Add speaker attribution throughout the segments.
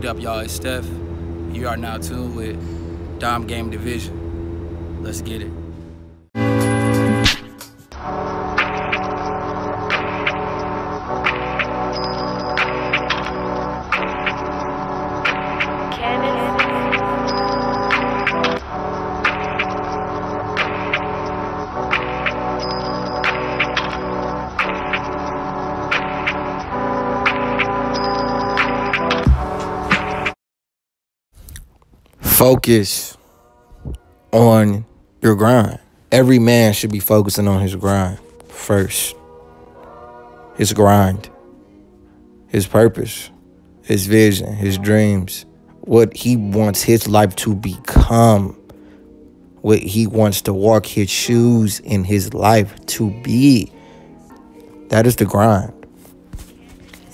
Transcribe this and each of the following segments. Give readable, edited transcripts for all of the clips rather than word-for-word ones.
Speaker 1: What up, y'all? It's Steph. You are now tuned with Dom Game Division. Let's get it.
Speaker 2: Focus on your grind. Every man should be focusing on his grind first. His grind, his purpose, his vision, his dreams, what he wants his life to become, what he wants to walk his shoes in his life to be. That is the grind.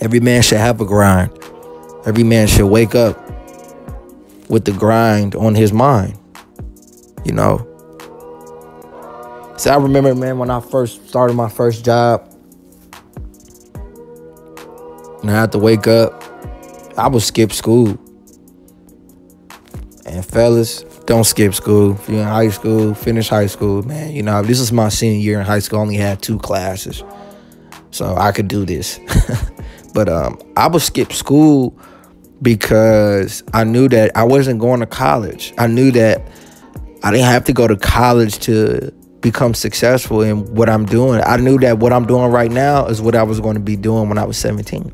Speaker 2: Every man should have a grind. Every man should wake up with the grind on his mind, you know. So I remember, man, when I first started my first job, and I had to wake up, I would skip school. And fellas, don't skip school. If you're in high school, finish high school, man. You know, this is my senior year in high school. I only had 2 classes, so I could do this. But I would skip school because I knew that I wasn't going to college. I knew that I didn't have to go to college to become successful in what I'm doing. I knew that what I'm doing right now is what I was going to be doing when I was 17.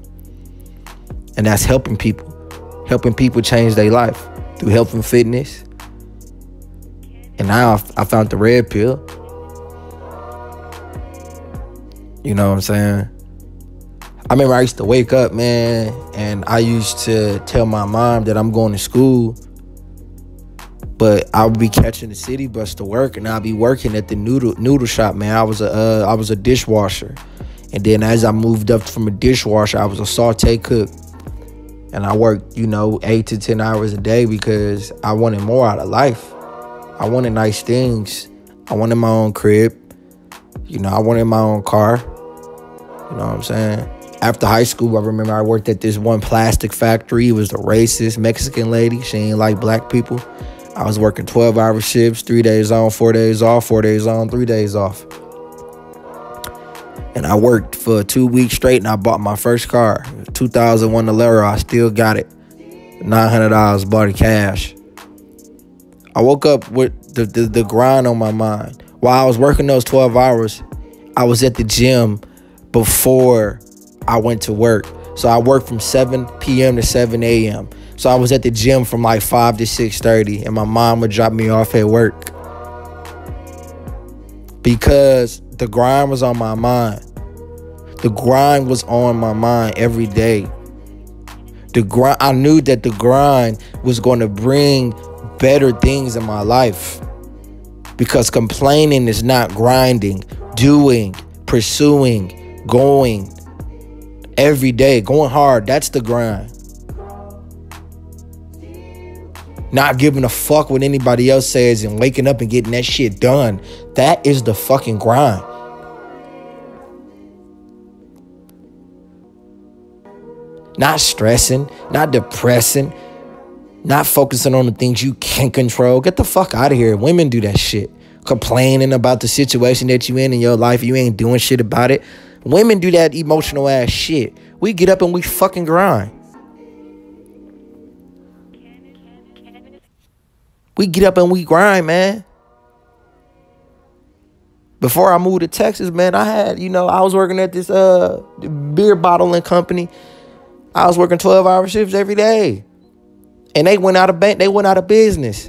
Speaker 2: And that's helping people change their life through health and fitness. And now I found the red pill. You know what I'm saying? I remember I used to wake up, man, and I used to tell my mom that I'm going to school, but I would be catching the city bus to work, and I'd be working at the noodle shop, man. I was a dishwasher, and then as I moved up from a dishwasher, I was a saute cook, and I worked, 8 to 10 hours a day because I wanted more out of life. I wanted nice things. I wanted my own crib. I wanted my own car. You know what I'm saying? After high school, I remember I worked at this one plastic factory. It was a racist Mexican lady. She ain't like black people. I was working 12-hour shifts, 3 days on, 4 days off, 4 days on, 3 days off. And I worked for 2 weeks straight, and I bought my first car, 2001 Alero. I still got it. $900, bought it cash. I woke up with the grind on my mind. While I was working those 12 hours, I was at the gym before I went to work. So I worked from 7 p.m. to 7 a.m. So I was at the gym from like 5 to 6:30, and my mom would drop me off at work because the grind was on my mind. The grind was on my mind every day. I knew that the grind was going to bring better things in my life, because complaining is not grinding. Doing, pursuing, going every day, going hard, that's the grind. Not giving a fuck what anybody else says and waking up and getting that shit done, that is the fucking grind. Not stressing, not depressing, not focusing on the things you can't control. Get the fuck out of here. Women do that shit. Complaining about the situation that you in your life, you ain't doing shit about it. Women do that emotional ass shit. We get up and we fucking grind. We get up and we grind, man. Before I moved to Texas, man, I had, I was working at this beer bottling company. I was working 12-hour shifts every day. And they went out of business.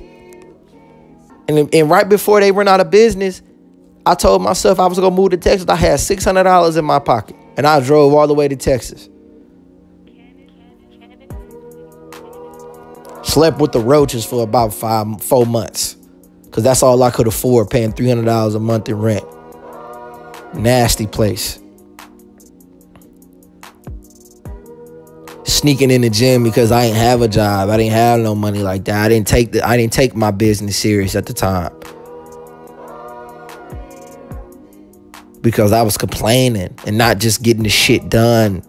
Speaker 2: And right before they went out of business, I told myself I was going to move to Texas. I had $600 in my pocket, and I drove all the way to Texas. Slept with the roaches for about 4 months, because that's all I could afford, paying $300 a month in rent. Nasty place. Sneaking in the gym because I didn't have a job. I didn't have no money like that. I didn't take my business serious at the time, because I was complaining and not just getting the shit done.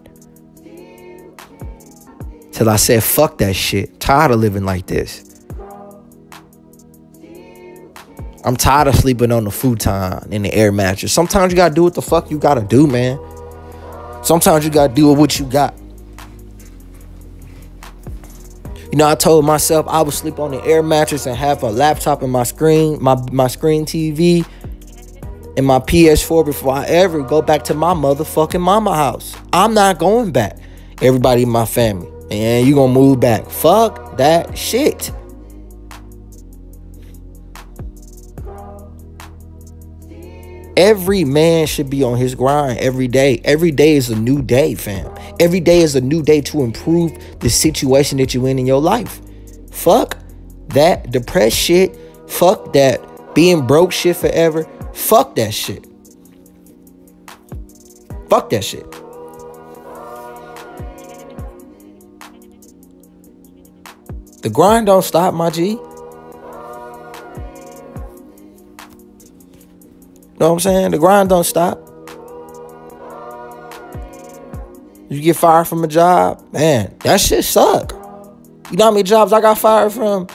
Speaker 2: Till I said, fuck that shit. Tired of living like this. I'm tired of sleeping on the futon in the air mattress. Sometimes you gotta do what the fuck you gotta do, man. Sometimes you gotta do what you got. You know, I told myself I would sleep on the air mattress and have a laptop in my screen, my screen TV, and my PS4 before I ever go back to my motherfucking mama house. I'm not going back. Everybody in my family, and you gonna move back. Fuck that shit. Every man should be on his grind every day. Every day is a new day, fam. Every day is a new day to improve the situation that you're in your life. Fuck that depressed shit. Fuck that being broke shit forever. Fuck that shit. Fuck that shit. The grind don't stop, my G. Know what I'm saying? The grind don't stop. You get fired from a job, man, that shit suck. You know how many jobs I got fired from?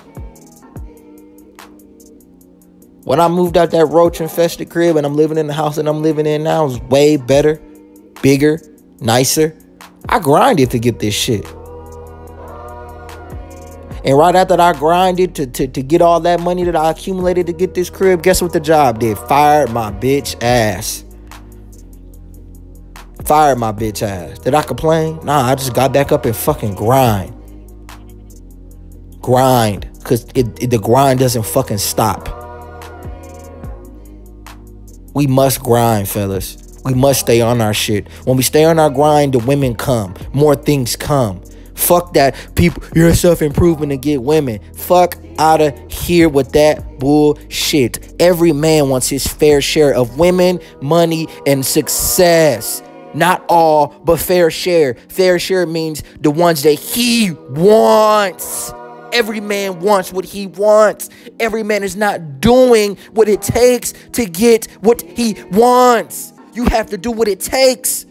Speaker 2: When I moved out that roach-infested crib and I'm living in the house that I'm living in now, is way better, bigger, nicer. I grinded to get this shit. And right after I grinded to get all that money that I accumulated to get this crib, guess what the job did? Fired my bitch ass. Fired my bitch ass. Did I complain? Nah, I just got back up and fucking grind. Grind. Because the grind doesn't fucking stop. We must grind, fellas. We must stay on our shit. When we stay on our grind, the women come. More things come. Fuck that. People, you're self-improvement to get women. Fuck out of here with that bullshit. Every man wants his fair share of women, money, and success. Not all, but fair share. Fair share means the ones that he wants. Every man wants what he wants. Every man is not doing what it takes to get what he wants. You have to do what it takes.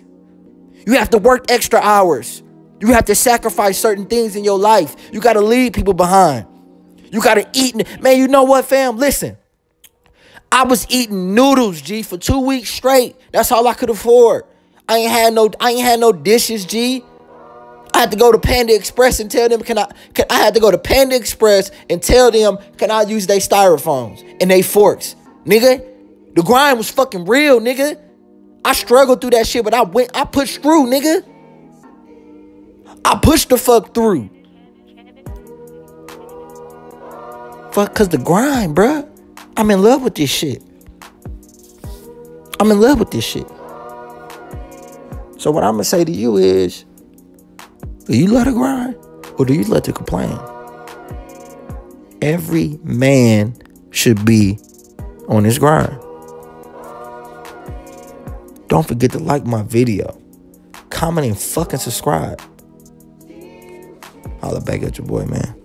Speaker 2: You have to work extra hours. You have to sacrifice certain things in your life. You got to leave people behind. You got to eat. Man, you know what, fam? Listen. I was eating noodles, G, for 2 weeks straight. That's all I could afford. I ain't had no dishes, G. I had to go to Panda Express and tell them, I had to go to Panda Express and tell them, can I use their styrofoams and they forks? Nigga, the grind was fucking real, nigga. I struggled through that shit, but I pushed through, nigga. I pushed the fuck through. Fuck, cause the grind, bruh. I'm in love with this shit. I'm in love with this shit. So what I'm gonna say to you is, do you let it grind or do you let it complain? Every man should be on his grind. Don't forget to like my video, comment, and fucking subscribe. Holla back at your boy, man.